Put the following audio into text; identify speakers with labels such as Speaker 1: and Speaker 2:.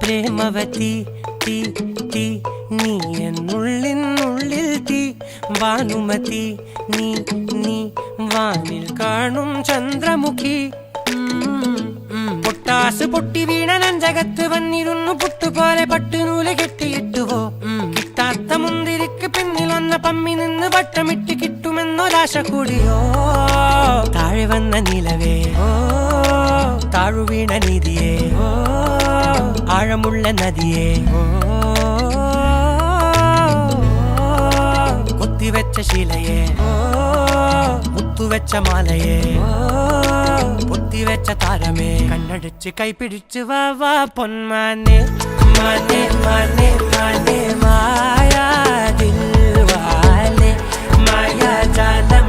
Speaker 1: പ്രേമവതി തീ തീ നീ എന്നുള്ളിൽ തീ ഭാനുമതി നീ നീ വാനിൽ കാണും ചന്ദ്രമുഖി പൊട്ടാസ് പൊട്ടി വീണ നെഞ്ചകത്ത് വന്നിരുന്നു പുട്ടുപോലെ പട്ടുനൂല് കെട്ടിയിട്ടുവോ കിട്ടാത്ത മുന്തിരിക്ക് പിന്നിൽ വന്ന പമ്മി നിന്ന് വട്ടമിട്ട് കിട്ടുമെന്നൊരാശ കൂടിയോ താഴെ വന്ന നിലവേ താഴു വീണ നിധിയേ ആഴമുള്ള നദിയേ കൊത്തിവെച്ച ശിലയേ മുത്തുവെച്ച മാലയേ പൊത്തിവെച്ച താരമേ കണ്ണടിച്ച് കൈപിടിച്ച് വാ വാ പൊന്മാനെ മാനെ മാനെ മാനെ മായാ ദിൽവാലെ മായാ ജാലം